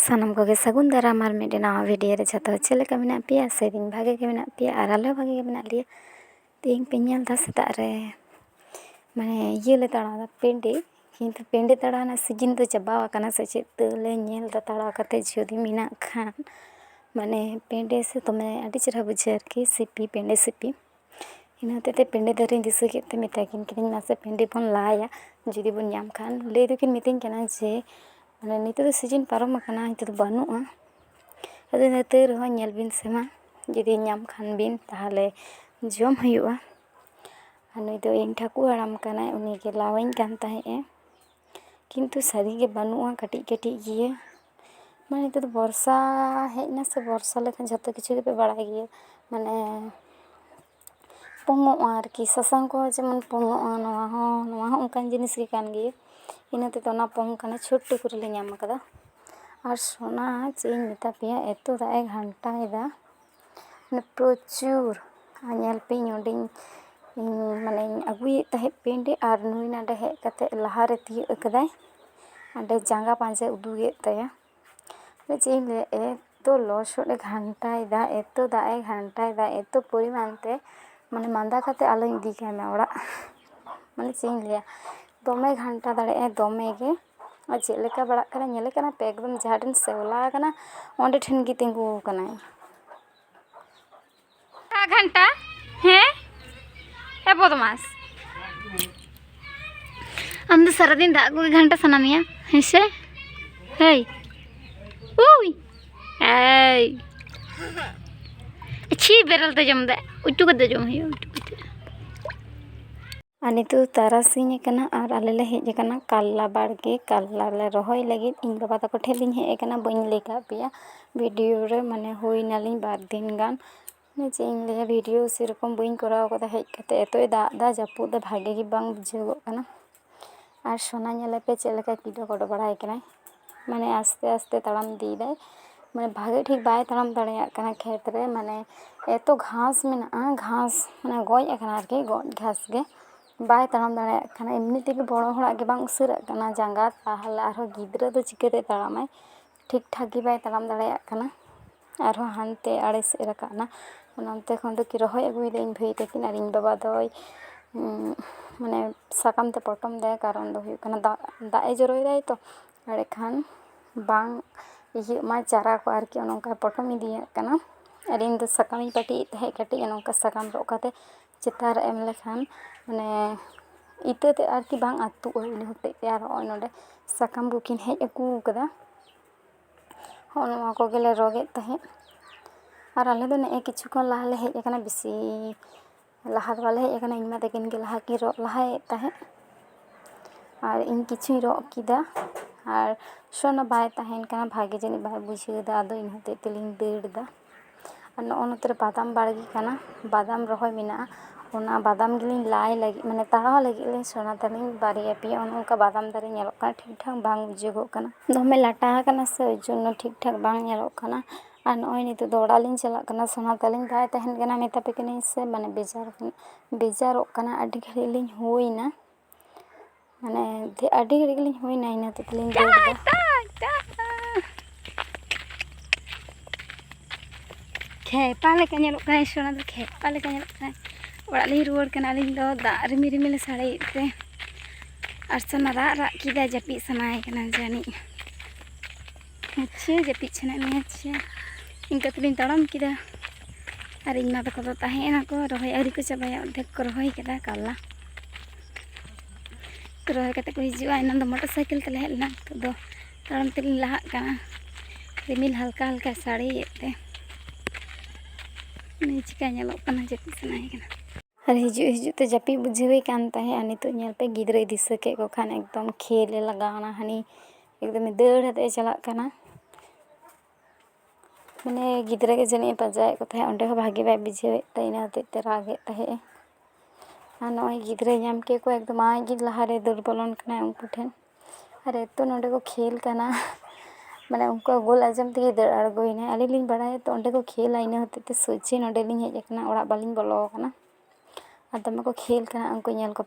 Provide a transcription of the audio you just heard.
सानम को सगुन दाराम और मिट्टे नवा वीडियो रे झतो चेलेका मेना पिया सेदिन भागे के मेना पिया और आले भागे के मेना लिया तेज पे नेलदा सेता रे माने ये ले तड़ा पेंडे किंतु पेंडे तड़ा सीजन तो चाबा आकाना से चेत ले नेलदा तड़ा कते जुदी मेना खान माने पेंडे से तो मैं अड़ी चेहरा बुझे कि सिपी पेंडे सिपी इनाते पेंडे दारे दिशा के मेताकिन कि नासे पेंडे बन लाया जुदी बन नाम खान ले दोकिन मितिन कना जे माने नितो तो सीजन पारम आकाना नितो तो बानुआ अदो नते रहो नेल बिन सेमा जुदी नाम खान बिन ताहले जम हुआ नुई दो इन ठाकु हराम काना उनी के लावाइन कान ताहे किंतु सारी के बानुआ कटी कटी गिए माने नितो तो वर्षा हेजना से वर्षा लेखन झतो किछु पे बड़ा गिए माने पोंगोआ आरकी ससांग को जेमन पोंगोआ नोआ उनकान जिनिस के कान गिए इनाते तो ना पोंग काना छोटे करे ले नाम कदा और सोना चेन मेता पिया एतो दा एक घंटा एदा माने प्रचुर आनेल पे नोडिन माने अगुई तहे पेंडे और नुई नाडे हे कते लहारे ती अकदाय आडे जांगा पांजे उदुगे तया चेन ले एतो लसोड घंटा एदा एतो दा एक घंटा एदा एतो परिमाण ते माने मांदा कते आलो इदी काना ओड़ा माने चेन लिया दमे घंटा दाड़े दमे गे और चेलेका बड़ा कना नेले कना पे एकदम जहाडन सेवला कना ओंडे ठेन गी तिंगु कना आ घंटा हैं ए बदमास हम तो सारा दिन दाग को घंटा सनामिया हेसे हे उई ए छी बेरल ते जम दे उटू कदे जम हियो उटू कदे आनी तो तारासिंह कना और आले ले हेज कना कल्ला बाड़गे कल्ला ले रोहोय लगी इन बाबा तको ठेलिंग हे कना बइन लेका पिया वीडियो रे माने होइना लिंग बार दिन गान ने चेन ले वीडियो सेरकम बइन कराव कदा हेज कते एतोय दा जापु दा भागे gi बांग बुझेगो कना और सोना नेले पे चेलेका किडो कोड बड़ाय कना माने आस्ते आस्ते तड़ाम दी दे माने भागे ठीक बाय तड़ाम दाड़ेया कना खेत रे माने एतो घास मेना घास माने गोय अकना आरके गोय घास गे बाय तड़ाम दाड़ेया कना एमनी तेगे बड़ो हड़ा गे बांग उसुरा कना जांगा ताहले आरो गिद्रा तो चिकेते तड़ामाय ठीक ठाक गे बाय तड़ाम दाड़ेया कना आरो हानते आड़े से रकाना ओनते खन तो कि रोहोय अगुई दे इन भई तकिन और इन बाबा दोय माने साकाम ते पटम दे कारण दो हुई कना दा ए जरोय दाय तो अड़े खान बांग ये मा चारा को आरकी ओनका पटम इदिया कना और इन दो साकाम पटी हे कटी ओनका साकाम रो काते चितार एम लेखान माने इते आरकी बांग आतु इन होते यार नोडे साकाम बुकिन हेज अगु कदा होनवा को गेले रोगे तहे और आले दो ने किछु को लाहले हेज कना बिसी लाहा वाले हेज कना इनमा तकिन के लाहा की रो लाहाय तहे और इन किछु रो किदा और सोना बाय तहेन कना भागे जनी बाय बुझेदा आदो इन होते तेलिंग देड़दा और नोनतरे बादाम बाड़गी कना बादाम रोहोय मेना ओना बादाम गिलिंग लाई लगी माने ताड़ाव लगी ले सोना तलिंग बारिया पिया ओनका बादाम दारे नेलो कना ठीक ठाक बांग बुझेगो कना दमे लाटा कना से जोनो ठीक ठाक बांग नेलो कना और नोय नितो दौड़ा लिंग चला कना सोना तलिंग बाय तहेन कना मेता पे कने से माने बेजारो कना अडी घड़ी लिंग होइना माने अडी घड़ी लिंग होइना इना तो तलिंग देड़दा खेपा लेका नेलो कना सोना दो खेपा लेका नेलो कना ओड़ा लिंग रुवाड़ कना लिंग दो दा रिमि रिमि ले साड़े ते और सोना रा किदा जपी सनाय कना जानी अच्छे जपी छना ने अच्छे इनका तलिंग तड़म किदा और इन मा तको ताहेना को रोहोय आरी को चाबाया अधेक को रोहोय केदा कल्ला रोहोय कते को हिजुआ इना दो मोटरसाइकिल तले हेलना तो दो तड़म तलिंग लाहा कना रिमिल हल्का हल्का साड़े ते नहीं चिका नेलो कना जपी सनाय कना और हिजु तो जपी बुझेवे कान ताहे आनी तो नेल पे गिद्रे दिशा के को खान एकदम खेले लगाना हनी एकदम दौड़ हते चला कना माने गिद्रे के जने पजाय को थाहे ओंडे हो भागे बाय बुझेवे तइना हते ते रागे ताहे आ नय गिद्रे नाम के को एकदम आय गिद लहारे दौड़ बोलन कना उनको ठेन अरे तो नोडे को खेल कना माने उनको गोल आजम ते दौड़ अड़गोइना आली लिंग बड़ाय तो ओंडे को खेल आइना हते ते सोचे नोडे लिंग हेज कना ओड़ा बालिंग बोलो कना आदम को खेल कना उनको नेल को